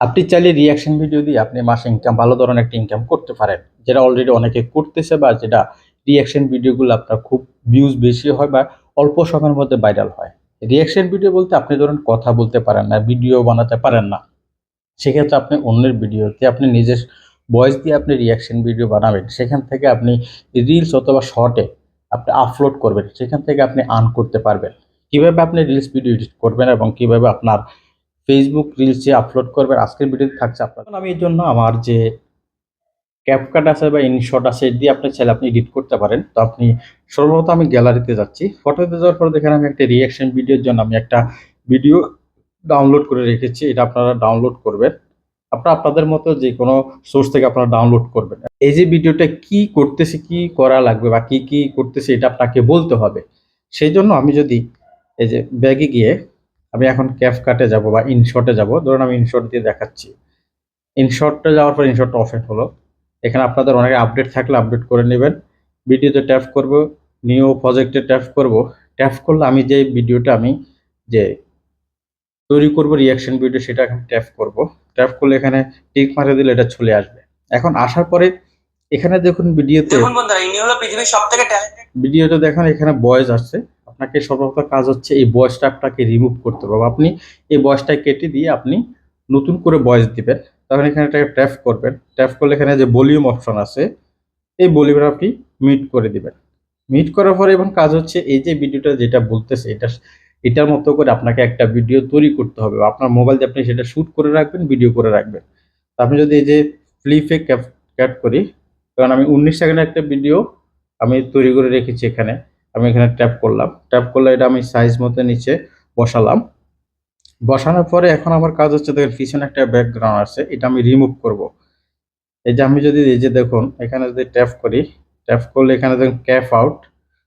আপনি চাইলে reaction video দিয়ে আপনি মাসে ভালো ধরনের একটা ইনকাম করতে পারেন, যেটা অলরেডি অনেকে করতেছে বা যেটা রিঅ্যাকশন ভিডিওগুলো আপনার খুব ভিউজ বেশি হয় বা অল্প সময়ের মধ্যে ভাইরাল হয়। রিঅ্যাকশন ভিডিও বলতে আপনি ধরুন কথা বলতে পারেন না, ভিডিও বানাতে পারেন না, সেক্ষেত্রে আপনি অন্যের ভিডিওতে আপনি নিজের ভয়েস দিয়ে আপনি রিঅ্যাকশন ভিডিও বানাবেন, সেখান থেকে আপনি রিলস অথবা শর্টে আপনি আপলোড করবেন, সেখান থেকে আপনি আর্ন করতে পারবেন। কিভাবে আপনি রিলস ভিডিও এডিট করবেন এবং কিভাবে আপনার ফেসবুক রিলসে আপলোড করবেন আজকের ভিডিওতে থাকছে আপনার। আমি এর জন্য আমার যে ক্যাপকাট আছে বা ইনশট আছে এর দিয়ে আপনি চাইলে আপনি এডিট করতে পারেন। তো আপনি সর্বপ্রথম আমি গ্যালারিতে যাচ্ছি, ফটোতে যাওয়ার পর দেখেন আমি একটা রিঅ্যাকশন ভিডিওর জন্য আমি একটা ভিডিও ডাউনলোড করে রেখেছি, এটা আপনারা ডাউনলোড করবেন। আপনারা আপনাদের মতো যে কোনো সোর্স থেকে আপনারা ডাউনলোড করবেন। এই যে ভিডিওটা কি করতেছি, কি করা লাগবে বা কি কি করতেছি এটা আপনাকে বলতে হবে। সেই জন্য আমি যদি এই যে ব্যাগে গিয়ে আমি এখন ক্যাপকাটে যাব বা ইনশটে যাব, ধরুন আমি ইনশট দিয়ে দেখাচ্ছি। ইনশটে যাওয়ার পর ইনশটটা ওপেন হলো। এখানে আপনাদের অনেক আপডেট থাকলে আপডেট করে নেবেন। ভিডিওতে ট্যাপ করব, নিউ প্রজেক্টে ট্যাপ করব। ট্যাপ করলে আমি যে ভিডিওটা আমি যে তৈরি করব রিঅ্যাকশন ভিডিও সেটা এখন ট্যাপ করব। ট্যাপ করলে এখানে টিক মারে দিলে এটা চলে আসবে। এখন আসার পরে এখানে দেখুন ভিডিওতে, দেখুন বন্ধুরা, ইনি হলো পৃথিবীর সবথেকে ট্যালেন্টেড। ভিডিওতে দেখেন এখানে ভয়েস আসছে। আপনাকে সর্বপ্রথম কাজ হচ্ছে এই ভয়েসটা আপনাকে রিমুভ করতে হবে। আপনি এই ভয়েসটা কেটে দিয়ে আপনি নতুন করে ভয়েস দিবেন। তখন এখানে এটাকে ট্যাপ করবেন। ট্যাপ করলে এখানে যে ভলিউম অপশন আছে, এই ভলিউমটা আপনি মিউট করে দিবেন। মিউট করার পরে এবং কাজ হচ্ছে এই যে ভিডিওটা যেটা বলতেছে এটার মতো করে আপনাকে একটা ভিডিও তৈরি করতে হবে। আপনার মোবাইল দিয়ে আপনি সেটা শুট করে রাখবেন, ভিডিও করে রাখবেন। তো আপনি যদি এই যে ফ্লিপে ক্যাট করি, কারণ আমি 19 সেকেন্ডের একটা ভিডিও আমি তৈরি করে রেখেছি এখানে। আমি এখানে ট্যাপ করলাম, ট্যাপ করলে এটা আমি সাইজ মতো নিচে বসালাম। বসানোর পরে এখন আমার কাজ হচ্ছে দেখেন পিছনে একটা ব্যাকগ্রাউন্ড আছে, এটা আমি রিমুভ করব। এই যে আমি যদি এই যে দেখুন এখানে যদি ট্যাপ করি, ট্যাপ করলে এখানে দেখুন ক্যাপ আউট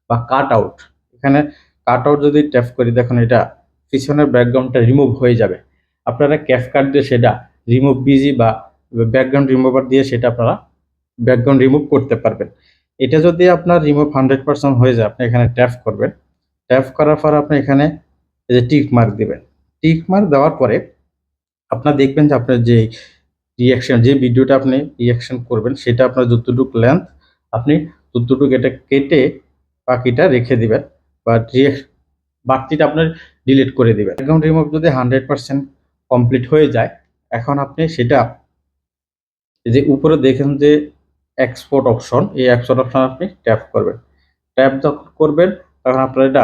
বা কাট আউট, এখানে কাট আউট যদি ট্যাপ করি দেখুন এটা পিছনের ব্যাকগ্রাউন্ডটা রিমুভ হয়ে যাবে। আপনারা ক্যাপ কাট দিয়ে সেটা রিমুভ বিজি বা ব্যাকগ্রাউন্ড রিমুভার দিয়ে সেটা আপনারা ব্যাকগ্রাউন্ড রিমুভ করতে পারবেন। এটা যদি আপনার রিমুভ 100% হয়ে যায়, আপনি এখানে ট্যাপ করবেন। ট্যাপ করার পর আপনি এখানে এই যে টিক মার্ক দিবেন। টিক মার্ক দেওয়ার পরে আপনার দেখবেন যে আপনার যে রিঅ্যাকশন যে ভিডিওটা আপনি রিঅ্যাকশন করবেন সেটা আপনার যতটুকু লেন্থ আপনি ততটুকু এটা কেটে বাকিটা রেখে দিবেন বা বাড়তিটা আপনার ডিলিট করে দিবেন। ব্যাকগ্রাউন্ড রিমুভ যদি 100% কমপ্লিট হয়ে যায়, এখন আপনি সেটা এই যে উপরে দেখেন যে এক্সপোর্ট অপশন, এই এক্সপোর্ট অপশন আপনি ট্যাপ করবেন। ট্যাপ যখন করবেন তখন আপনার এটা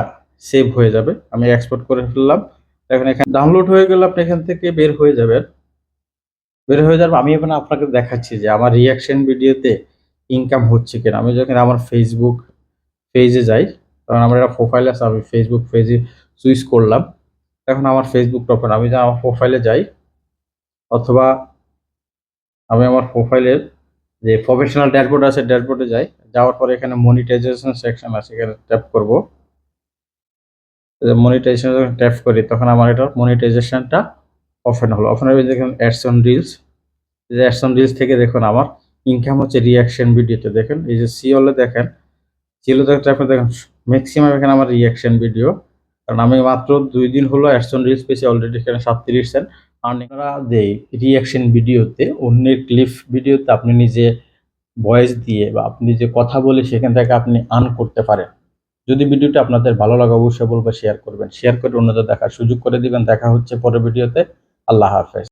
সেভ হয়ে যাবে। আমি এক্সপোর্ট করে ফেললাম। এখন এখানে ডাউনলোড হয়ে গেলে আপনি এখান থেকে বের হয়ে যাবেন। বের হয়ে যাবে। আমি এখানে আপনাকে দেখাচ্ছি যে আমার রিঅ্যাকশন ভিডিওতে ইনকাম হচ্ছে কিনা। আমি যখন আমার ফেসবুক পেজে যাই, তখন আমার একটা প্রোফাইল আছে, আমি ফেসবুক পেজে সুইচ করলাম। এখন আমার ফেসবুকটা ওপেন, আমি আমার প্রোফাইলে যাই অথবা আমি আমার প্রোফাইলের যে প্রফেশনাল ড্যাশবোর্ড আছে ড্যাশবোর্ডে যাই। যাওয়ার পরে এখানে মনিটাইজেশন সেকশন আছে, এখানে ট্যাপ করব। মনিটাইজেশন যখন ট্যাপ করি তখন আমার এটা মনিটাইজেশনটা ওপেন হলো। ওপেন হয়ে দেখুন অ্যাডস অন রিলস, যে অ্যাডস অন রিলস থেকে দেখুন আমার ইনকাম হচ্ছে রিঅ্যাকশন ভিডিওতে। দেখেন এই যে সিওলে দেখেন, সিওলে ট্যাপ দেখেন ম্যাক্সিমাম এখানে আমার রিঅ্যাকশন ভিডিও। কারণ আমি মাত্র 2 দিন হলো অ্যাডস অন রিলস পেয়েছি, অলরেডি এখানে 37 সেন্ট আর্নিং। আপনারা যে রিঅ্যাকশন ভিডিওতে অন্যের ক্লিপ ভিডিওতে আপনি নিজে ভয়েস দিয়ে বা আপনি যে কথা বলে সেখান থেকে আপনি আর্ন করতে পারেন। যদি ভিডিওটা আপনাদের ভালো লাগে অবশ্যই বলবো শেয়ার করবেন, শেয়ার করে অন্যদের দেখার সুযোগ করে দিবেন। দেখা হচ্ছে পরের ভিডিওতে। আল্লাহ হাফেজ।